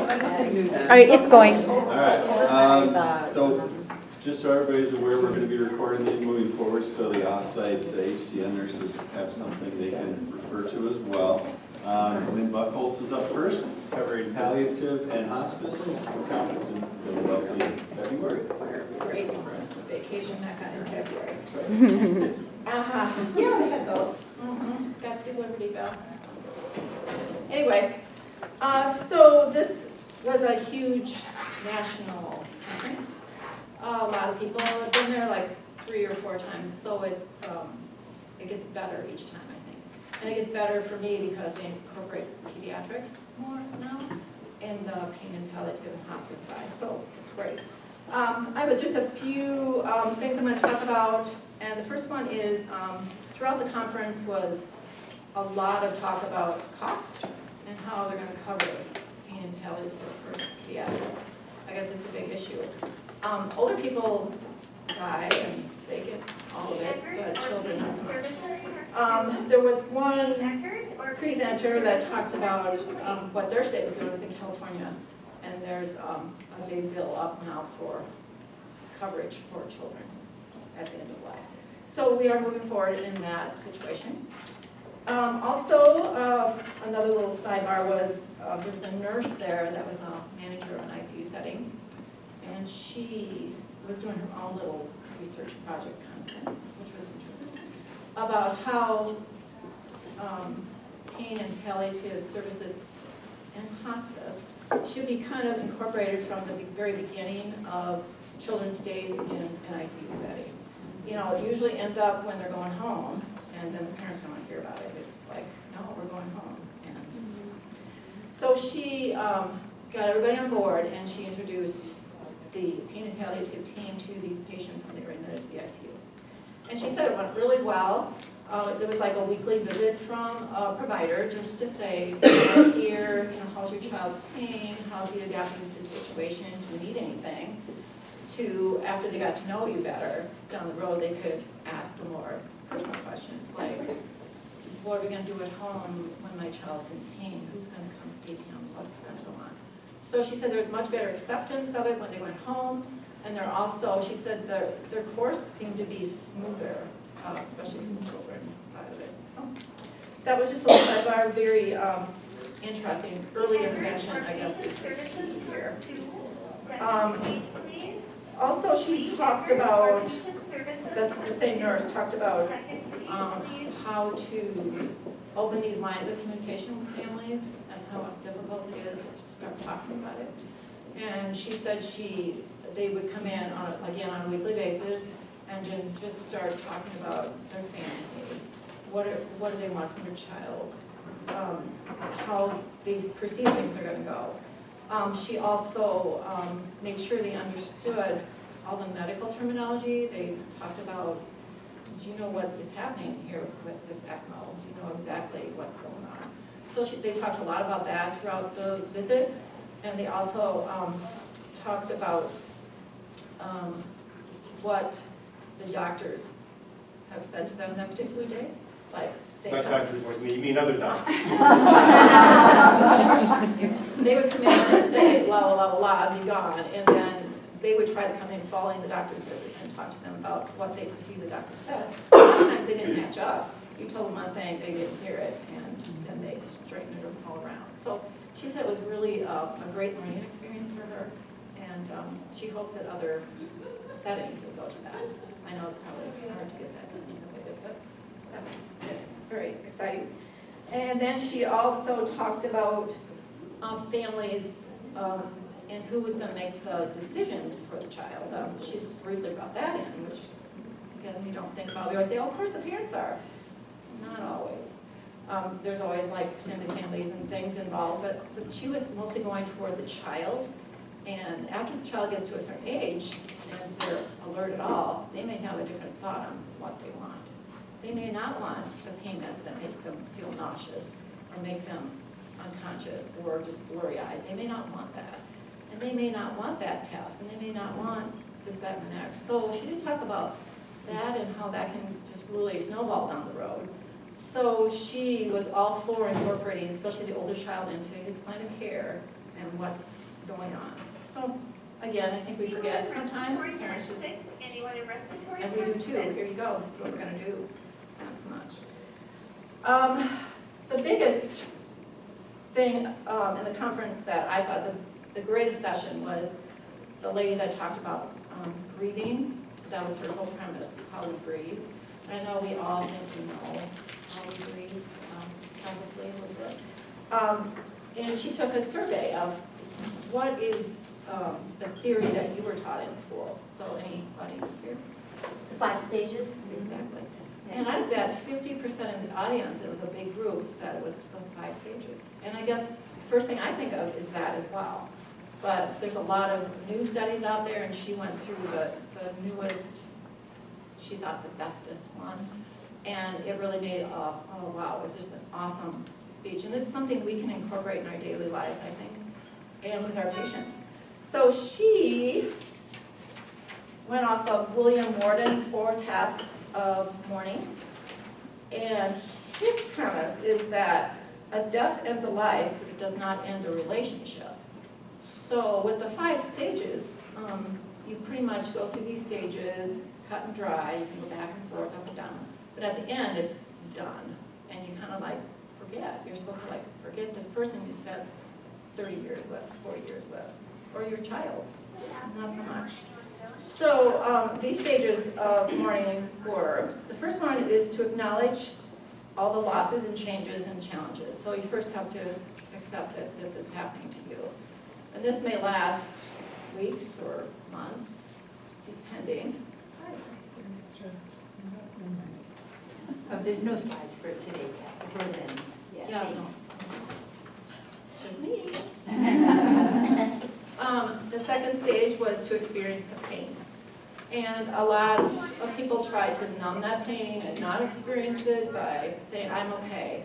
All right, it's going. All right, so just so everybody's aware, we're going to be recording these moving forward, so the off-site HCN nurses have something they can refer to as well. Lynn Buckholz is up first, covering palliative and hospice conference in Philadelphia in February. Great vacation mecca in February. That's right. Yeah, they had those. Got to see Libertyville. Anyway, so this was a huge national conference. A lot of people have been there like 3 or 4 times, so it gets better each time, I think. And it gets better for me because they incorporate pediatrics more now and the pain and palliative and hospice side, so it's great. I have just a few things I'm going to talk about, and the first one is throughout the conference was a lot of talk about cost and how they're going to cover pain and palliative for pediatrics. I guess it's a big issue. Older people die and they get all of it, but children not so much. There was one presenter that talked about what their state was doing. It was in California, and there's a big bill up now for coverage for children at the end of life. So we are moving forward in that situation. Also, another little sidebar was there was a nurse there that was a manager of an ICU setting, and she was doing her own little research project kind of thing, which was interesting, about how pain and palliative services and hospice should be kind of incorporated from the very beginning of children's stays in an ICU setting. You know, it usually ends up when they're going home, and then the parents don't want to hear about it. It's like, no, we're going home. And so she got everybody on board, and she introduced the pain and palliative team to these patients when they were admitted to the ICU. And she said it went really well. There was like a weekly visit from a provider just to say, here, you know, how's your child's pain? How's he adapting to the situation? Do you need anything? To, after they got to know you better, down the road, they could ask the more personal questions, like, what are we going to do at home when my child's in pain? Who's going to come see him? What's going to go on? So she said there was much better acceptance of it when they went home, and they're also, she said their course seemed to be smoother, especially from the children side of it. So that was just a little sidebar, very interesting. Early intervention, I guess, is key here. Also, she talked about, the same nurse talked about how to open these lines of communication with families and how difficult it is to start talking about it. And she said they would come in again on a weekly basis and then just start talking about their family. What do they want from their child? How they perceive things are going to go. She also made sure they understood all the medical terminology. They talked about, do you know what is happening here with this ECMO? Do you know exactly what's going on? So they talked a lot about that throughout the visit, and they also talked about what the doctors have said to them that particular day. Like, Not doctors like me, you mean other doctors. They would come in and say, la, la, la, la, be gone, and then they would try to come in following the doctor's visits and talk to them about what they perceived the doctor said. Sometimes they didn't match up. You told them one thing, they didn't hear it, and then they straightened it all around. So she said it was really a great learning experience for her, and she hopes that other settings will go to that. I know it's probably hard to get that innovative, but that's very exciting. And then she also talked about families and who was going to make the decisions for the child. She briefly brought that in, which, again, we don't think about. We always say, oh, of course the parents are. Not always. There's always like extended families and things involved, but she was mostly going toward the child. And after the child gets to a certain age, and if they're alert at all, they may have a different thought on what they want. They may not want the pain meds that make them feel nauseous or make them unconscious or just blurry-eyed. They may not want that. And they may not want that test, and they may not want this, that, and the next. So she did talk about that and how that can just really snowball down the road. So she was all for incorporating, especially the older child, into his plan of care and what going on. So, again, I think we forget sometimes, parents just, and we do too, here you go, this is what we're gonna do, not so much. The biggest thing in the conference that I thought the greatest session was the lady that talked about grieving. That was her whole premise, how we grieve. And I know we all think we know how we grieve, probably a little bit. And she took a survey of what is the theory that you were taught in school. So anybody here? The 5 stages? Exactly. And I bet 50% of the audience, it was a big group, said it was the 5 stages. And I guess first thing I think of is that as well. But there's a lot of new studies out there, and she went through the newest, she thought the bestest one. And it really made, oh wow, it was just an awesome speech. And it's something we can incorporate in our daily lives, I think, and with our patients. So she went off of William Worden's 4 tests of mourning. And his premise is that a death ends a life, but it does not end a relationship. So with the 5 stages, you pretty much go through these stages, cut and dry, you can go back and forth, up and down. But at the end, it's done. And you kind of like forget. You're supposed to like forget this person you spent 30 years with, 40 years with, or your child, not so much. So these stages of mourning were, the first one is to acknowledge all the losses and changes and challenges. So you first have to accept that this is happening to you. And this may last weeks or months, depending. There's no slides for today yet, for then. Yeah, no. Just me. The second stage was to experience the pain. And a lot of people try to numb that pain and not experience it by saying, I'm okay,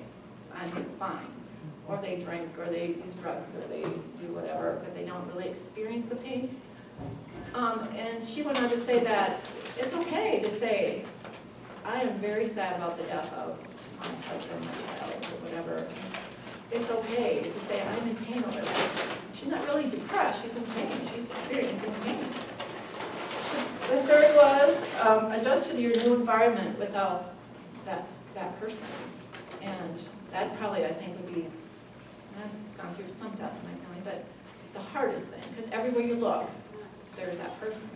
I'm fine. Or they drink, or they use drugs, or they do whatever, but they don't really experience the pain. And she went on to say that it's okay to say, I am very sad about the death of my husband, my child, or whatever. It's okay to say, I'm in pain over that. She's not really depressed, she's in pain, she's experiencing pain. The third was adjust to your new environment without that person. And that probably, I think, would be, I've gone through some deaths in my family, but the hardest thing, because everywhere you look, there's that person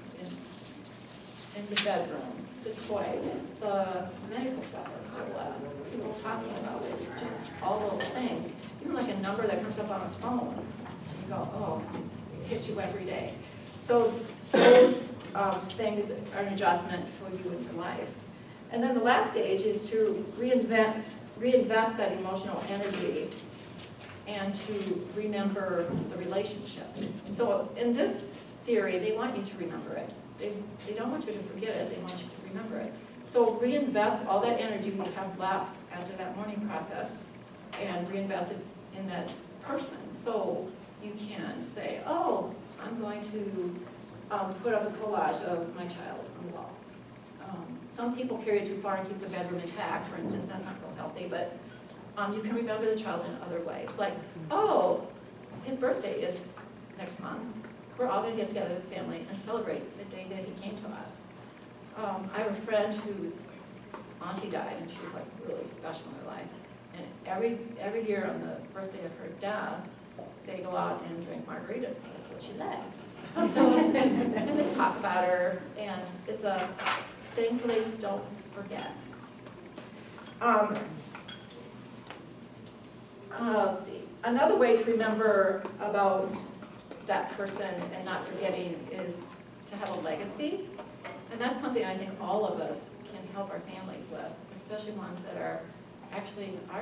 in the bedroom, the toys, the medical stuff that's still left, people talking about it, just all those things. Even like a number that comes up on a phone, you go, oh, it hits you every day. So those things are an adjustment for you in your life. And then the last stage is to reinvest that emotional energy and to remember the relationship. So in this theory, they want you to remember it. They don't want you to forget it, they want you to remember it. So reinvest all that energy you have left after that mourning process and reinvest it in that person. So you can say, oh, I'm going to put up a collage of my child on the wall. Some people carry it too far and keep the bedroom intact, for instance, that's not real healthy, but you can remember the child in other ways. Like, oh, his birthday is next month. We're all gonna get together with the family and celebrate the day that he came to us. I have a friend whose auntie died, and she's like really special in her life. And every year on the birthday of her death, they go out and drink margaritas, that's what she liked. So, and they talk about her, and it's a thing so they don't forget. Let's see. Another way to remember about that person and not forgetting is to have a legacy. And that's something I think all of us can help our families with, especially ones that are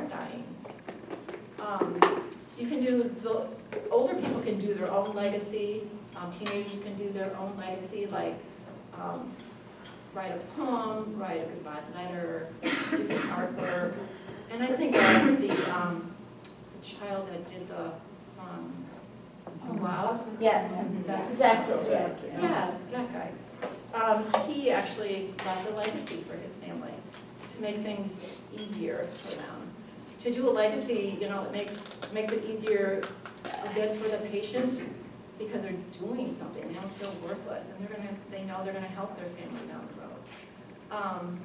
dying. You can do, the older people can do their own legacy. Teenagers can do their own legacy, like write a poem, write a goodbye letter, do some artwork. And I think the child that did the song, oh wow. Yes, Zaxel, yes. Yeah, that guy. He actually left a legacy for his family to make things easier for them. To do a legacy, you know, it makes it easier a bit for the patient because they're doing something, they don't feel worthless, and they know they're gonna help their family down the road.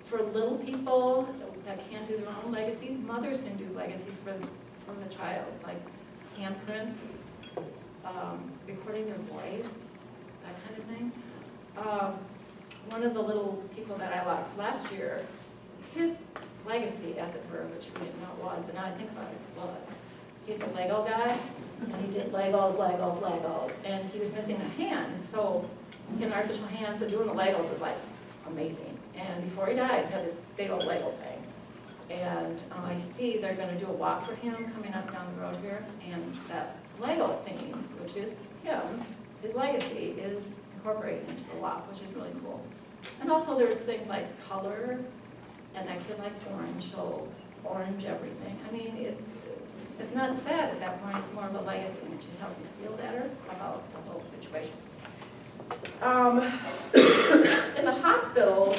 For little people that can't do their own legacies, mothers can do legacies for the child, like handprints, recording their voice, that kind of thing. One of the little people that I lost last year, his legacy, as it were, which we didn't know it was, but now I think about it, it was. He's a Lego guy, and he did Legos, and he was missing a hand, so he had an artificial hand, so doing the Legos was like amazing. And before he died, he had this big old Lego thing. And I see they're gonna do a walk for him coming up down the road here, and that Lego thing, which is him, his legacy, is incorporated into the walk, which is really cool. And also there's things like color, and that kid liked orange, so orange everything. I mean, it's not sad at that point, it's more of a legacy, and it should help you feel better about the whole situation. In the hospital,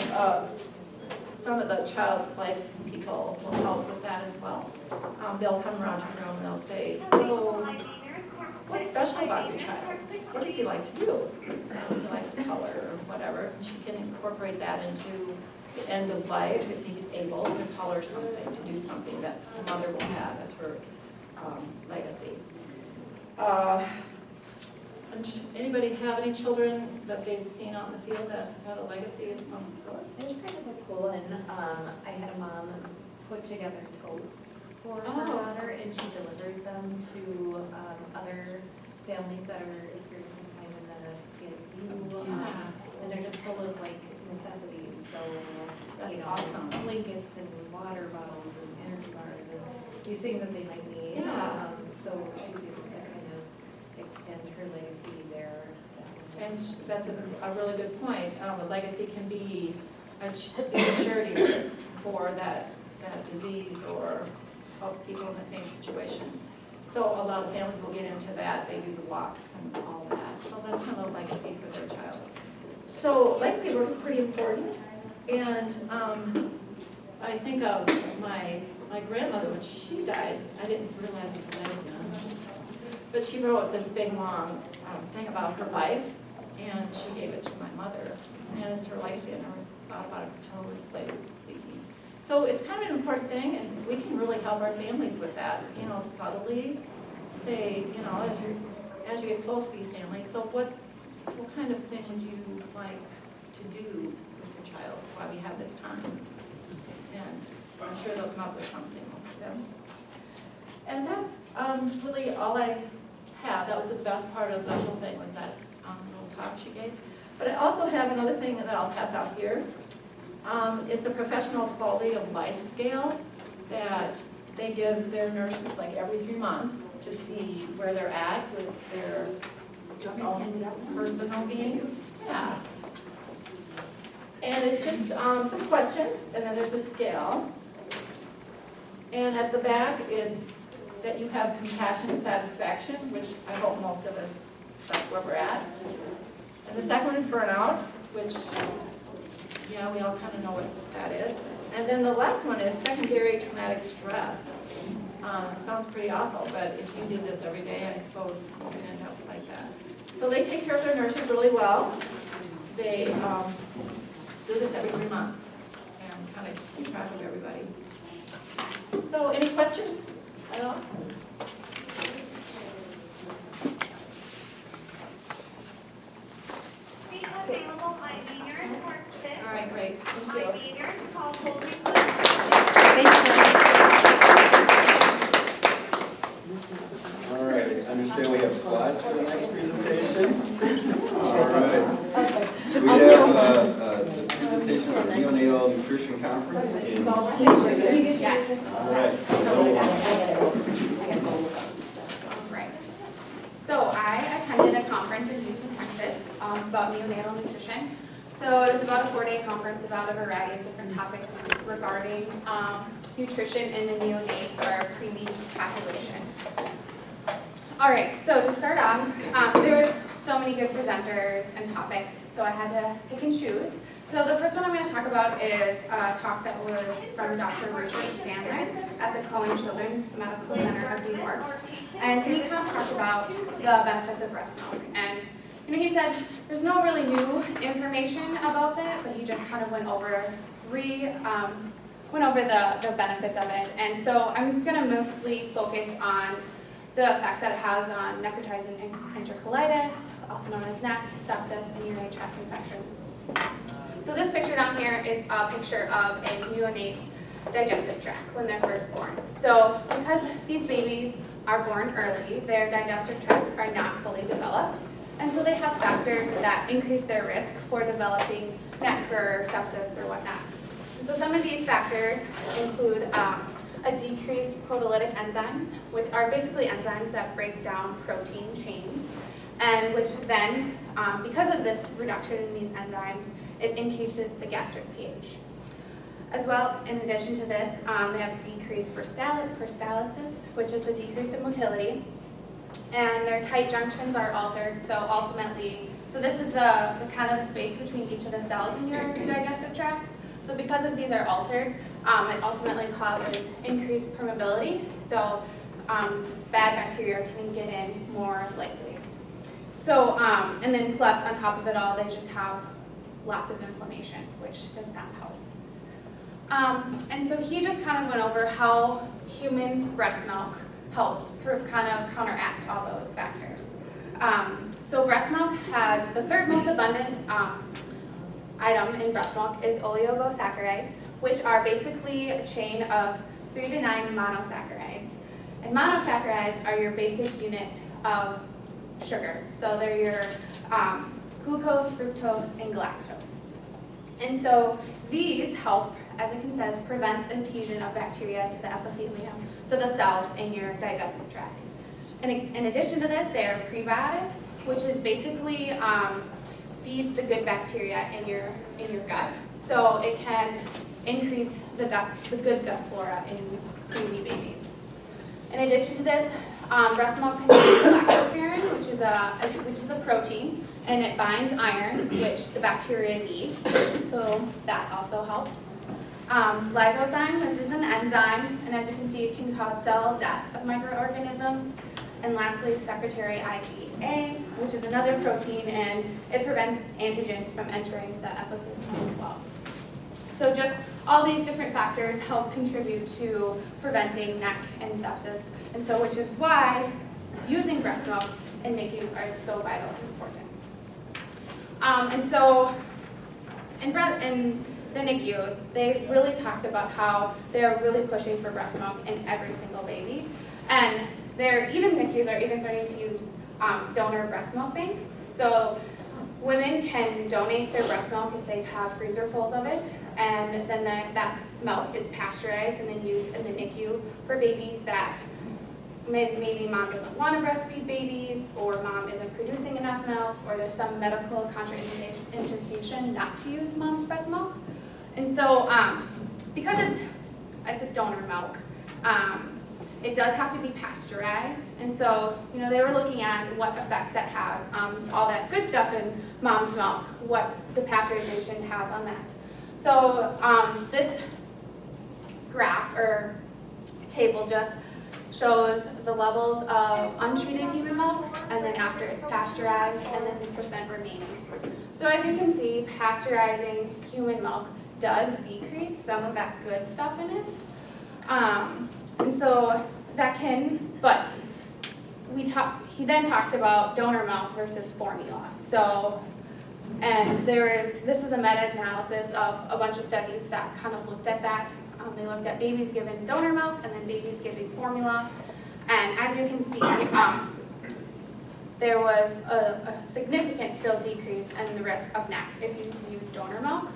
some of the child life people will help with that as well. They'll come around to the room and they'll say, so what's special about your child? What does he like to do? He likes color or whatever. She can incorporate that into the end of life if he's able to color something, to do something that the mother will have as her legacy. Anybody have any children that they've seen out in the field that had a legacy of some sort? It's kind of a cool one. I had a mom put together totes for her Oh. daughter, and she delivers them to other families that are experiencing time in the PSU. And they're just full of like necessities, so That's awesome. blankets and water bottles and energy bars and these things that they might need. Yeah. So she's able to kind of extend her legacy there. And that's a really good point. A legacy can be a charity work for that disease or help people in the same situation. So a lot of families will get into that. They do the walks and all that. So that's kind of a legacy for their child. So legacy work is pretty important. And I think of my grandmother when she died. I didn't realize it was but she wrote this big long thing about her life, and she gave it to my mother. And it's her legacy. I never thought about it until this lady was speaking. So it's kind of an important thing, and we can really help our families with that. You know, subtly say, you know, as you get close to these families, so what kind of thing would you like to do with your child while we have this time? And I'm sure they'll come up with something for them. And that's really all I have. That was the best part of the whole thing, was that little talk she gave. But I also have another thing that I'll pass out here. It's a professional quality of life scale that they give their nurses like every 3 months to see where they're at with their own personal being. Yeah. And it's just some questions, and then there's a scale. And at the back, it's that you have compassion and satisfaction, which I hope most of us, that's where we're at. And the second one is burnout, which, yeah, we all kind of know what that is. And then the last one is secondary traumatic stress. It sounds pretty awful, but if you did this every day, I suppose you could end up like that. So they take care of their nurses really well. They do this every 3 months and kind of keep track of everybody. So any questions at all? Available by Maynard for 6. All right, great. Thank By you. Maynard, call hold request. All right, I understand we have slides for the next presentation. All right. We have the presentation for the neonatal nutrition conference in Houston. All right. Right. So I attended a conference in Houston, Texas about neonatal nutrition. So it was about a 4-day conference about a variety of different topics regarding nutrition in the neonate or preemie population. All right, so to start off, there was so many good presenters and topics, so I had to pick and choose. So the first one I'm going to talk about is a talk that was from Dr. Richard Stanley at the Cohen Children's Medical Center of New York. And he kind of talked about the benefits of breast milk. And he said there's no really new information about that, but he just kind of went over the benefits of it. And so I'm going to mostly focus on the effects that it has on necrotizing enterocolitis, also known as NEC, sepsis, and urinary tract infections. So this picture down here is a picture of a neonate's digestive tract when they're first born. So because these babies are born early, their digestive tracts are not fully developed, and so they have factors that increase their risk for developing NEC or sepsis or whatnot. And so some of these factors include a decreased proteolytic enzymes, which are basically enzymes that break down protein chains, and which then, because of this reduction in these enzymes, it increases the gastric pH. As well, in addition to this, they have decreased peristalsis, which is a decrease in motility, and their tight junctions are altered, so ultimately, so this is the kind of the space between each of the cells in your digestive tract. So because of these are altered, it ultimately causes increased permeability, so bad bacteria can get in more likely. So, and then plus on top of it all, they just have lots of inflammation, which does not help. And so he just kind of went over how human breast milk helps kind of counteract all those factors. So breast milk has the third most abundant item in breast milk is oligosaccharides, which are basically a chain of 3 to 9 monosaccharides. And monosaccharides are your basic unit of sugar. So they're your glucose, fructose, and galactose. And so these help, as it says, prevents adhesion of bacteria to the epithelium, so the cells in your digestive tract. And in addition to this, they are prebiotics, which is basically feeds the good bacteria in your gut, so it can increase the good gut flora in preemie babies. In addition to this, breast milk contains lactoferrin, which is a protein, and it binds iron, which the bacteria need, so that also helps. Lysozyme, which is an enzyme, and as you can see, it can cause cell death of microorganisms. And lastly, secretory IgA, which is another protein, and it prevents antigens from entering the epithelium as well. So just all these different factors help contribute to preventing NEC and sepsis, and so which is why using breast milk in NICUs are so vital and important. And so in the NICUs, they really talked about how they're really pushing for breast milk in every single baby, and even NICUs are even starting to use donor breast milk banks. So women can donate their breast milk if they have freezer fulls of it, and then that milk is pasteurized and then used in the NICU for babies that maybe mom doesn't want to breastfeed babies, or mom isn't producing enough milk, or there's some medical contraindication not to use mom's breast milk. And so because it's a donor milk, it does have to be pasteurized, and so they were looking at what effects that has, all that good stuff in mom's milk, what the pasteurization has on that. So this graph or table just shows the levels of untreated human milk, and then after it's pasteurized, and then the percent remaining. So as you can see, pasteurizing human milk does decrease some of that good stuff in it. And so that can, but he then talked about donor milk versus formula. So, and this is a meta-analysis of a bunch of studies that kind of looked at that. They looked at babies given donor milk and then babies giving formula. And as you can see, there was a significant still decrease in the risk of NEC if you use donor milk.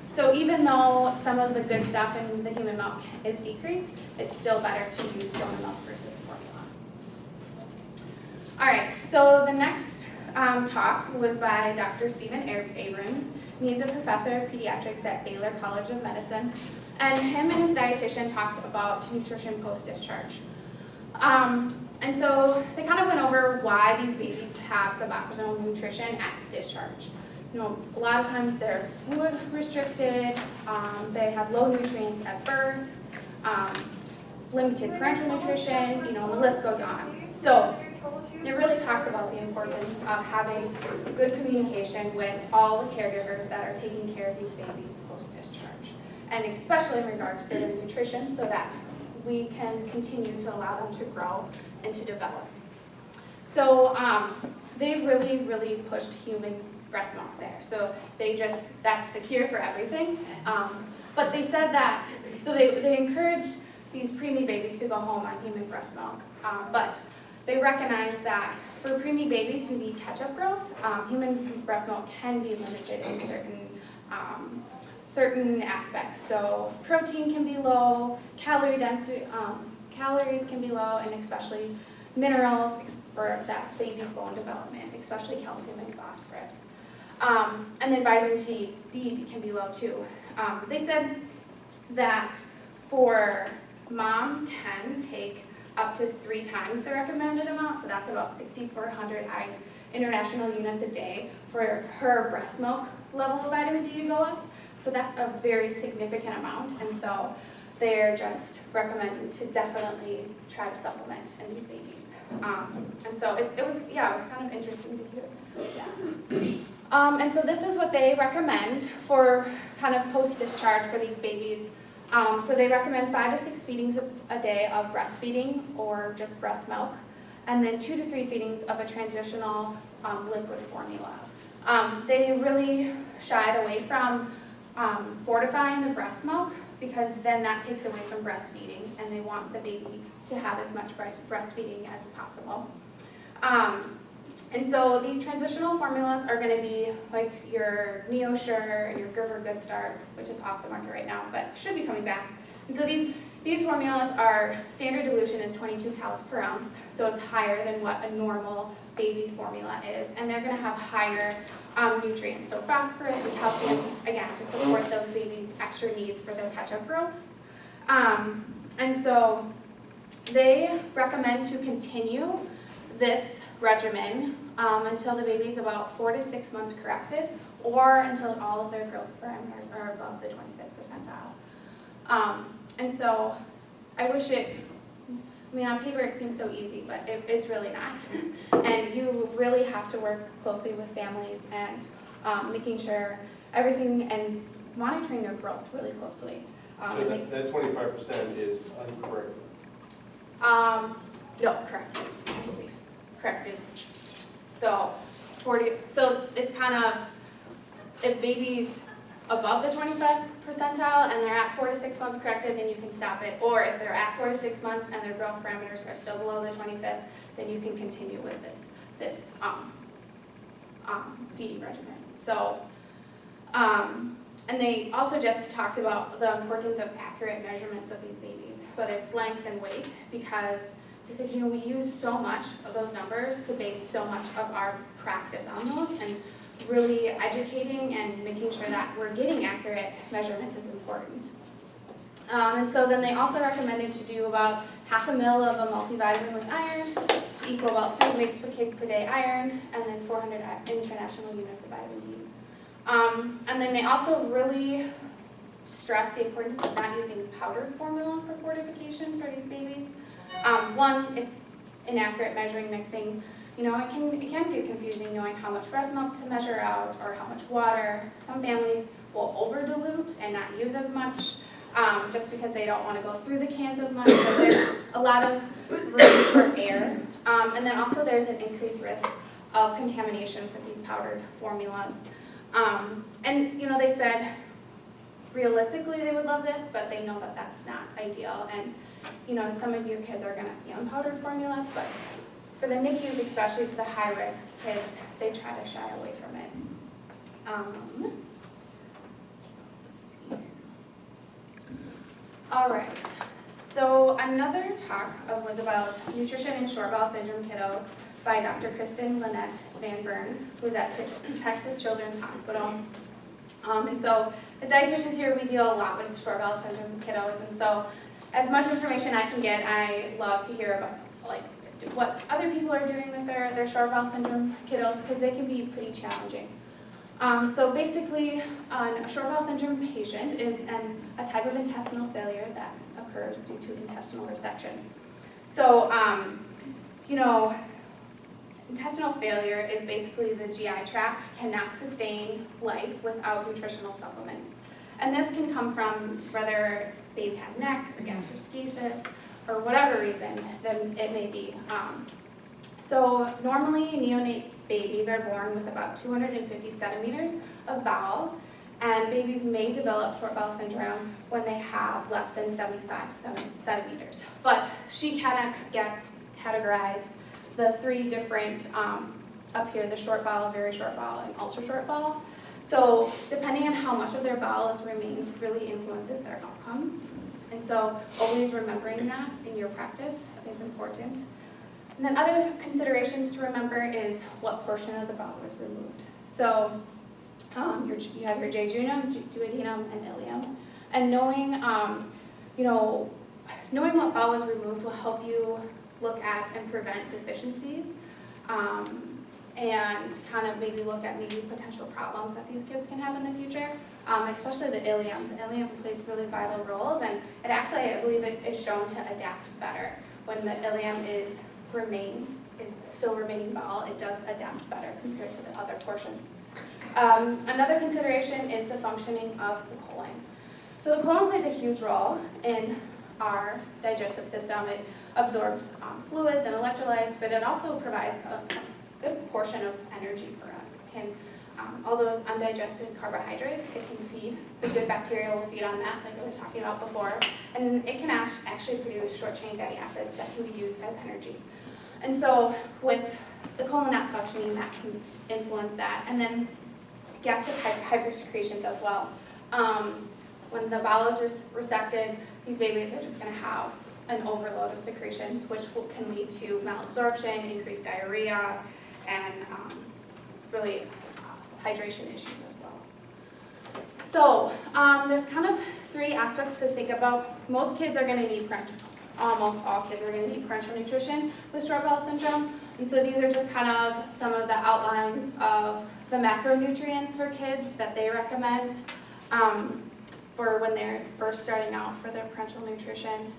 So even though some of the good stuff in the human milk is decreased, it's still better to use donor milk versus formula. All right, so the next talk was by Dr. Stephen Abrams. He's a professor of pediatrics at Baylor College of Medicine. And him and his dietitian talked about nutrition post-discharge. And so they kind of went over why these babies have suboptimal nutrition at discharge. You know, a lot of times they're fluid restricted, they have low nutrients at birth, limited parenteral nutrition, you know, the list goes on. So they really talked about the importance of having good communication with all the caregivers that are taking care of these babies post-discharge, and especially in regards to their nutrition, so that we can continue to allow them to grow and to develop. So they really, really pushed human breast milk there. So that's the cure for everything. But they said that, so they encourage these preemie babies to go home on human breast milk, but they recognize that for preemie babies who need catch-up growth, human breast milk can be limited in certain aspects. So protein can be low, calorie density, calories can be low, and especially minerals for that baby's bone development, especially calcium and phosphorus. And then vitamin D can be low too. They said that for mom can take up to 3 times the recommended amount, so that's about 6,400 international units a day for her breast milk level of vitamin D to go up. So that's a very significant amount, and so they're just recommending to definitely try to supplement in these babies. And so it was kind of interesting to hear that. And so this is what they recommend for kind of post-discharge for these babies. So they recommend 5 to 6 feedings a day of breastfeeding or just breast milk, and then 2 to 3 feedings of a transitional liquid formula. They really shied away from fortifying the breast milk, because then that takes away from breastfeeding, and they want the baby to have as much breastfeeding as possible. And so these transitional formulas are going to be like your NeoSure and your Gerber Good Start, which is off the market right now, but should be coming back. And so these formulas are, standard dilution is 22 calories per ounce, so it's higher than what a normal baby's formula is, and they're going to have higher nutrients, so phosphorus and calcium, again, to support those babies' extra needs for their catch-up growth. And so they recommend to continue this regimen until the baby's about 4 to 6 months corrected, or until all of their growth parameters are above the 25th percentile. And so I wish on paper it seems so easy, but it's really not. And you really have to work closely with families and making sure everything and monitoring their growth really closely. So that 25% is uncorrected? No, corrected, I believe. Corrected. So it's kind of, if baby's above the 25th percentile and they're at 4 to 6 months corrected, then you can stop it. Or if they're at 4 to 6 months and their growth parameters are still below the 25th, then you can continue with this feeding regimen. So, and they also just talked about the importance of accurate measurements of these babies, whether it's length and weight, because they said, we use so much of those numbers to base so much of our practice on those, and really educating and making sure that we're getting accurate measurements is important. And so then they also recommended to do about 1/2 ml of a multivitamin with iron to equal about 3 mg per kg per day iron, and then 400 international units of vitamin D. And then they also really stress the importance of not using powdered formula for fortification for these babies. One, it's inaccurate measuring, mixing. It can get confusing knowing how much breast milk to measure out or how much water. Some families will over dilute and not use as much just because they don't want to go through the cans as much. So there's a lot of room for error. And then also there's an increased risk of contamination for these powdered formulas. And they said realistically they would love this, but they know that that's not ideal. And some of your kids are going to be on powdered formulas, but for the NICUs, especially for the high-risk kids, they try to shy away from it. So let's see. All right. So another talk was about nutrition in short bowel syndrome kiddos by Dr. Kristen Lynette Van Bern, who is at Texas Children's Hospital. And so as dietitians here, we deal a lot with short bowel syndrome kiddos, and so as much information I can get, I love to hear about, what other people are doing with their short bowel syndrome kiddos, because they can be pretty challenging. So basically, a short bowel syndrome patient is a type of intestinal failure that occurs due to intestinal resection. So, intestinal failure is basically the GI tract cannot sustain life without nutritional supplements. And this can come from whether baby had neck or gastroschisis or whatever reason then it may be. So normally neonate babies are born with about 250 centimeters of bowel, and babies may develop short bowel syndrome when they have less than 75 centimeters. But she categorized the three different, up here, the short bowel, very short bowel, and ultra short bowel. So depending on how much of their bowel remains really influences their outcomes. And so always remembering that in your practice is important. And then other considerations to remember is what portion of the bowel was removed. So you have your jejunum, duodenum, and ileum. And knowing, knowing what bowel was removed will help you look at and prevent deficiencies, and kind of maybe look at maybe potential problems that these kids can have in the future, especially the ileum. The ileum plays really vital roles, and it actually, I believe it is shown to adapt better. When the ileum is still remaining bowel, it does adapt better compared to the other portions. Another consideration is the functioning of the colon. So the colon plays a huge role in our digestive system. It absorbs fluids and electrolytes, but it also provides a good portion of energy for us. It can, all those undigested carbohydrates, it can feed. The good bacteria will feed on that, like I was talking about before. And it can actually produce short-chain fatty acids that can be used as energy. And so with the colon not functioning, that can influence that. And then gastric hypersecretions as well. When the bowel is resected, these babies are just going to have an overload of secretions, which can lead to malabsorption, increased diarrhea, and really hydration issues as well. So there's kind of three aspects to think about. Most kids are going to need almost all kids are going to need parenteral nutrition with short bowel syndrome. And so these are just kind of some of the outlines of the macronutrients for kids that they recommend for when they're first starting out for their parenteral nutrition.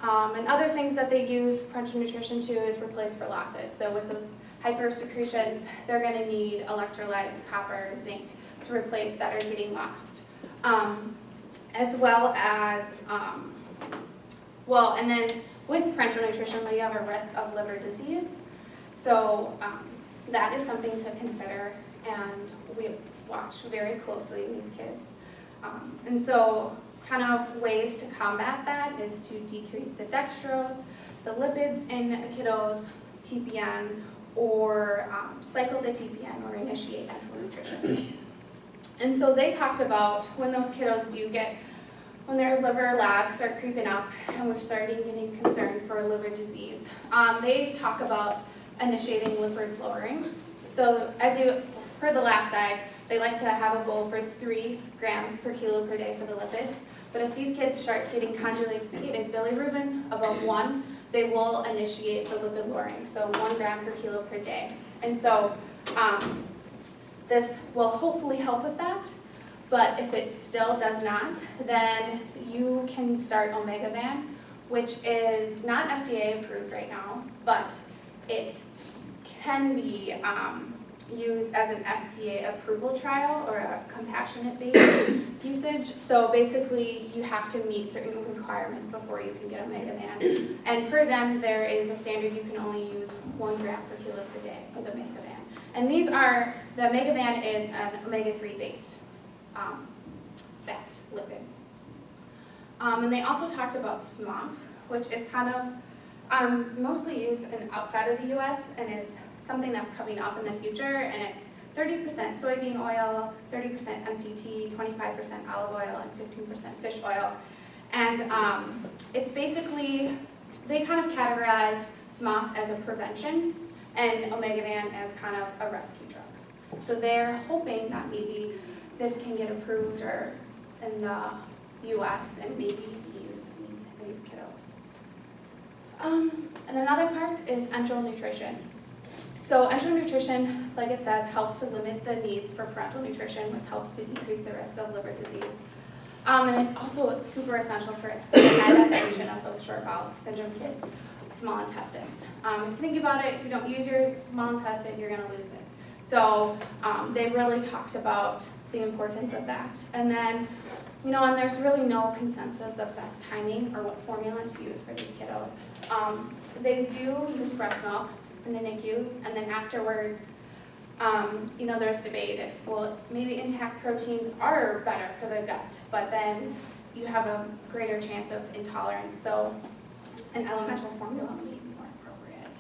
And other things that they use parenteral nutrition to is replace for losses. So with those hypersecretions, they're going to need electrolytes, copper, zinc to replace that are getting lost. As well as, and then with parenteral nutrition, we have a risk of liver disease. So that is something to consider, and we watch very closely these kids. And so kind of ways to combat that is to decrease the dextrose, the lipids in kiddos, TPN, or cycle the TPN or initiate enteral nutrition. And so they talked about when those kiddos when their liver labs start creeping up and we're starting getting concerned for liver disease, they talk about initiating lipid lowering. So as you heard the last slide, they like to have a goal for 3 grams per kilo per day for the lipids. But if these kids start getting conjugated bilirubin above 1, they will initiate the lipid lowering, so 1 gram per kilo per day. And so this will hopefully help with that. But if it still does not, then you can start Omegavan, which is not FDA approved right now, but it can be used as an FDA approval trial or a compassionate-based usage. So basically, you have to meet certain requirements before you can get Omegavan. And per them, there is a standard you can only use 1 gram per kilo per day of the Omegavan. And the Omegavan is an omega-3 based fat lipid. And they also talked about SMOF, which is kind of mostly used outside of the US and is something that's coming up in the future, and it's 30% soybean oil, 30% MCT, 25% olive oil, and 15% fish oil. And it's basically, they kind of categorized SMOF as a prevention and Omegavan as kind of a rescue drug. So they're hoping that maybe this can get approved or in the US and maybe be used in these kiddos. And another part is enteral nutrition. So enteral nutrition, like it says, helps to limit the needs for parental nutrition, which helps to decrease the risk of liver disease. And it's also super essential for the adaptation of those short bowel syndrome kids' small intestines. If you think about it, if you don't use your small intestine, you're going to lose it. So they really talked about the importance of that. And then, and there's really no consensus of best timing or what formula to use for these kiddos. They do use breast milk in the NICUs, and then afterwards, there's debate if, maybe intact proteins are better for the gut, but then you have a greater chance of intolerance, so an elemental formula may be more appropriate.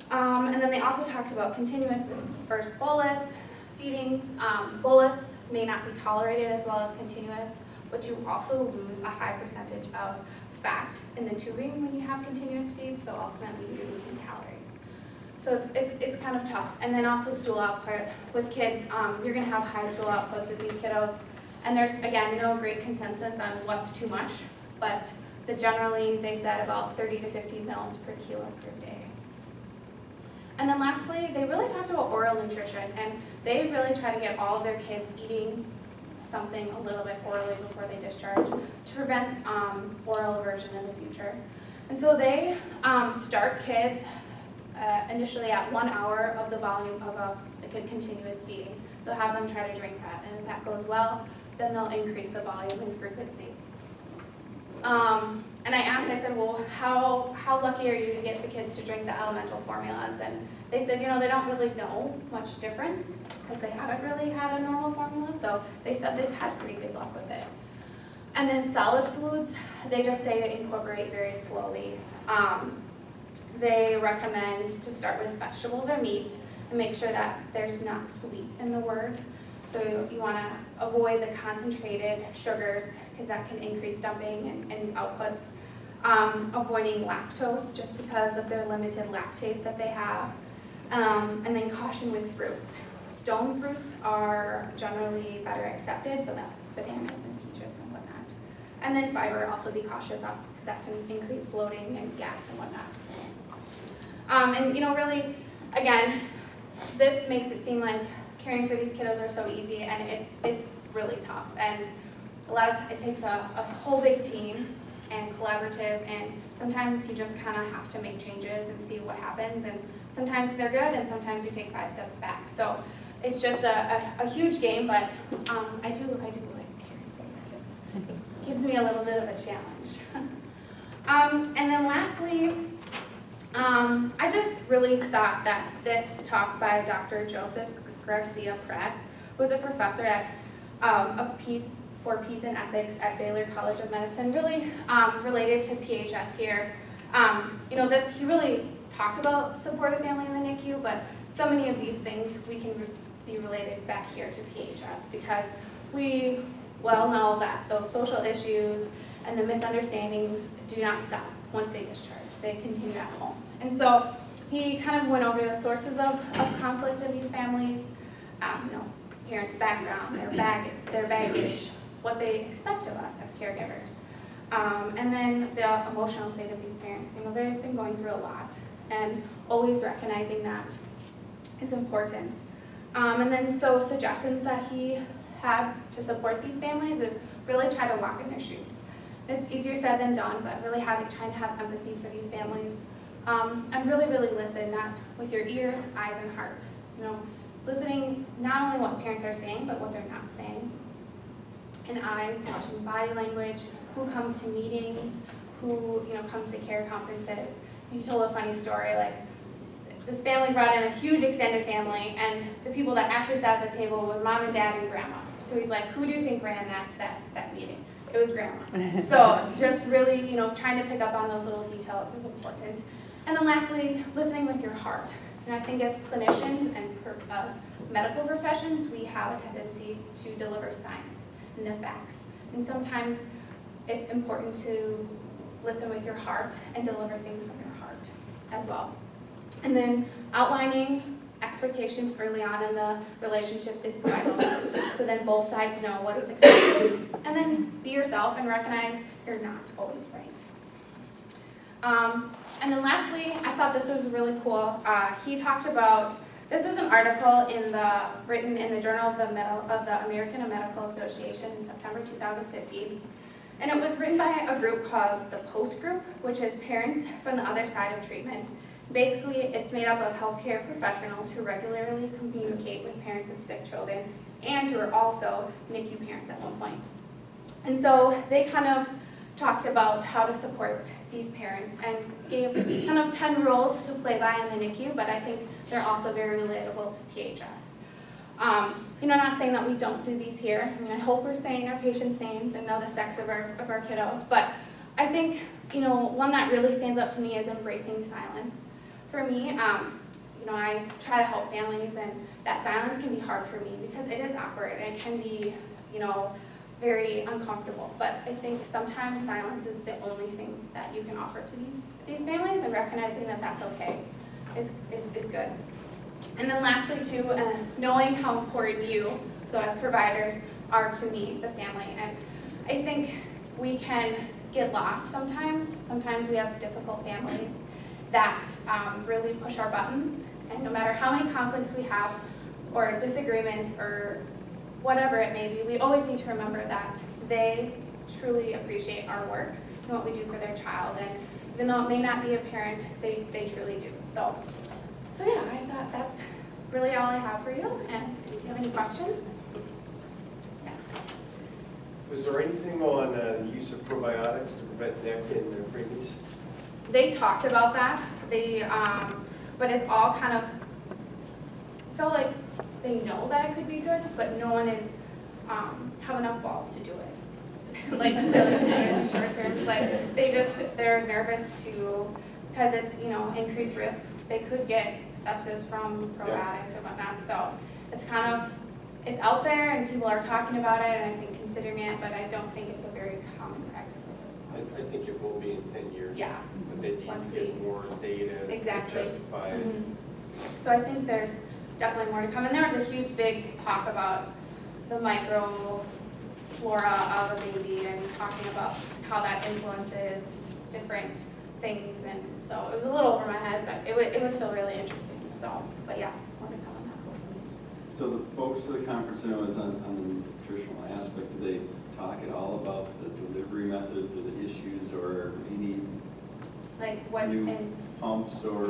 And then they also talked about continuous versus bolus feedings. Bolus may not be tolerated as well as continuous, but you also lose a high percentage of fat in the tubing when you have continuous feeds, so ultimately you're losing calories. So it's kind of tough. And then also stool output with kids, you're going to have high stool outputs with these kiddos. And there's, again, no great consensus on what's too much, but generally they said about 30 to 50 mils per kilo per day. And then lastly, they really talked about oral nutrition, and they really try to get all of their kids eating something a little bit orally before they discharge to prevent oral aversion in the future. And so they start kids initially at 1 hour of the volume of a continuous feeding. They'll have them try to drink that, and if that goes well, then they'll increase the volume and frequency. And I asked, I said, well, how lucky are you to get the kids to drink the elemental formulas? And they said, they don't really know much difference because they haven't really had a normal formula, so they said they've had pretty good luck with it. And then solid foods, they just say to incorporate very slowly. They recommend to start with vegetables or meat and make sure that there's not sweet in the word. So you want to avoid the concentrated sugars because that can increase dumping and outputs. Avoiding lactose just because of their limited lactase that they have. And then caution with fruits. Stone fruits are generally better accepted, so that's bananas and peaches and whatnot. And then fiber, also be cautious of because that can increase bloating and gas and whatnot. And really, again, this makes it seem like caring for these kiddos are so easy, and it's really tough. And a lot of it takes a whole big team and collaborative, and sometimes you just kind of have to make changes and see what happens. And sometimes they're good, and sometimes you take 5 steps back. So it's just a huge game, but I do like caring for these kids. It gives me a little bit of a challenge. And then lastly, I just really thought that this talk by Dr. Joseph Garcia Prats, who was a professor for Peds and Ethics at Baylor College of Medicine, really related to PHS here. He really talked about supportive family in the NICU, but so many of these things we can be related back here to PHS because we well know that those social issues and the misunderstandings do not stop once they discharge. They continue at home. And so he kind of went over the sources of conflict in these families, parents' background, their baggage, what they expect of us as caregivers. And then the emotional state of these parents. They've been going through a lot, and always recognizing that is important. And then so suggestions that he had to support these families is really try to walk in their shoes. It's easier said than done, but really trying to have empathy for these families. And really listen, not with your ears, eyes, and heart. Listening not only what parents are saying, but what they're not saying. And eyes, watching body language, who comes to meetings, who comes to care conferences. He told a funny story, like this family brought in a huge extended family, and the people that actually sat at the table were mom and dad and grandma. So he's like, who do you think ran that meeting? It was grandma. So just really, trying to pick up on those little details is important. And then lastly, listening with your heart. And I think as clinicians and as medical professions, we have a tendency to deliver science and the facts. And sometimes it's important to listen with your heart and deliver things from your heart as well. And then outlining expectations early on in the relationship is vital. So then both sides know what is expected. And then be yourself and recognize you're not always right. And then lastly, I thought this was really cool. He talked about, this was an article written in the Journal of the American Medical Association in September 2015. And it was written by a group called the POST Group, which is Parents from the Other Side of Treatment. Basically, it's made up of healthcare professionals who regularly communicate with parents of sick children and who are also NICU parents at one point. And so they kind of talked about how to support these parents and gave kind of 10 rules to play by in the NICU, but I think they're also very relatable to PHS. Not saying that we don't do these here. I mean, I hope we're saying our patients' names and know the sex of our kiddos, but I think, one that really stands out to me is embracing silence. For me, I try to help families, and that silence can be hard for me because it is awkward and it can be, very uncomfortable. But I think sometimes silence is the only thing that you can offer to these families, and recognizing that that's okay is good. And then lastly too, knowing how important you, so as providers, are to me, the family. And I think we can get lost sometimes. Sometimes we have difficult families that really push our buttons. And no matter how many conflicts we have or disagreements or whatever it may be, we always need to remember that they truly appreciate our work and what we do for their child. And even though it may not be apparent, they truly do. So yeah, I thought that's really all I have for you. And do you have any questions? Yes. Was there anything on the use of probiotics to prevent neck and preemies? They talked about that. But it's all kind of, it's all like, they know that it could be good, but no one is have enough balls to do it. Like really to do it in the short term. Like they're nervous because it's increased risk. They could get sepsis from probiotics or whatnot. So it's out there and people are talking about it and I think considering it, but I don't think it's a very common practice at this point. I think it will be in 10 years. Yeah. But they need to get more data Exactly. to justify it. Mm-hmm. So I think there's definitely more to come. And there was a huge big talk about the microflora of a baby and talking about how that influences different things. And so it was a little over my head, but it was still really interesting. So, but yeah, more to come on that hopefully. So the focus of the conference, I know, is on the nutritional aspect. Do they talk at all about the delivery methods or the issues or any Like what new and pumps or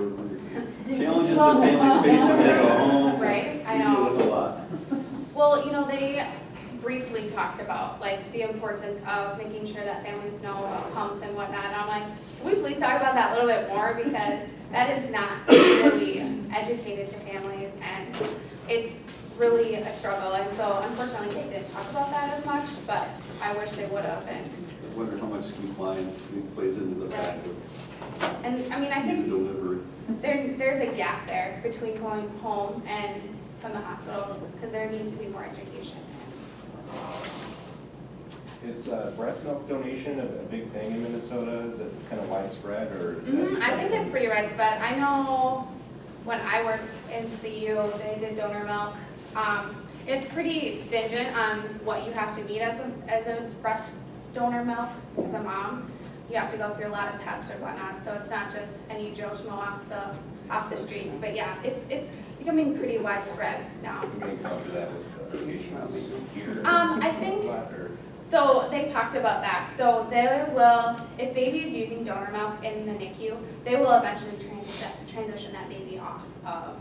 challenges that families face when they go home? right? I You know. deal with a lot. Well, they briefly talked about like the importance of making sure that families know about pumps and whatnot. And I'm like, can we please talk about that a little bit more, because that is not really educated to families and it's really a struggle. And so unfortunately they didn't talk about that as much, but I wish they would have. And I wonder how much compliance plays into the fact of I mean, I easy think delivery. there's a gap there between going home and from the hospital, because there needs to be more education. Is breast milk donation a big thing in Minnesota? Is it kind of widespread, or? Is that I think it's pretty widespread. I know when I worked in the EU, they did donor milk. It's pretty stringent on what you have to meet as a breast donor milk as a mom. You have to go through a lot of tests or whatnot, so it's not just any Joe Schmo off the streets. But yeah, it's becoming pretty widespread now. You may encounter that with patients here? I think. So they talked about that. So they will, if baby is using donor milk in the NICU, they will eventually transition that baby off of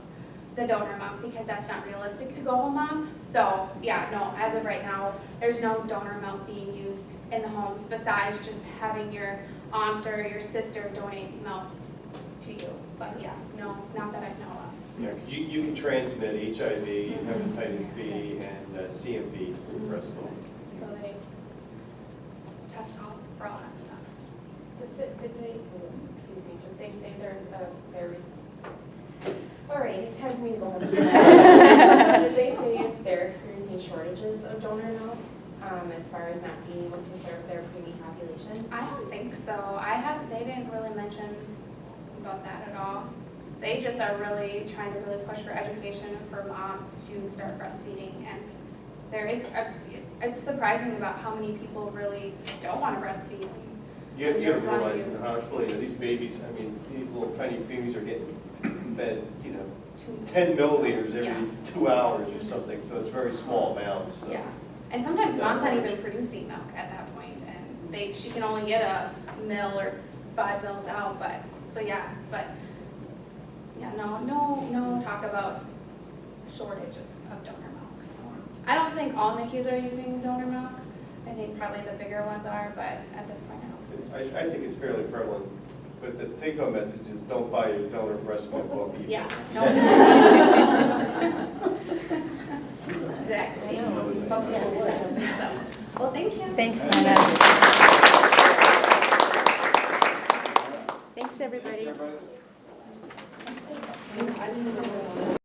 the donor milk, because that's not realistic to go home on. So yeah, no, as of right now, there's no donor milk being used in the homes besides just having your aunt or your sister donate milk to you. But yeah, no, not that I know of. Yeah, 'cause you can transmit HIV, hepatitis B, and CMV through breast milk. So they test for all that stuff. Did they say there's all right, it's time for me to go home. Did they say if they're experiencing shortages of donor milk, as far as not being able to serve their preemie population? I don't think so. They didn't really mention about that at all. They just are really trying to really push for education for moms to start breastfeeding. And there is, it's surprising about how many people really don't want to breastfeed. You have Just to wanna realize in use- the hospital, these babies, I mean, these little tiny babies are getting fed, 10 milliliters Yeah. every 2 hours or something, so it's very small amounts. So. Yeah, and sometimes It's mom's not not much. even producing milk at that point, and she can only get a mill or 5 mils out, but, so yeah, but, yeah, no talk about shortage of donor milk, so. I don't think all NICUs are using donor milk, I think probably the bigger ones are, but at this point, I don't think so. I think it's fairly prevalent, but the take-home message is don't buy your donor breast milk while being. Yeah, no. Exactly. So, well, thank you. Thanks.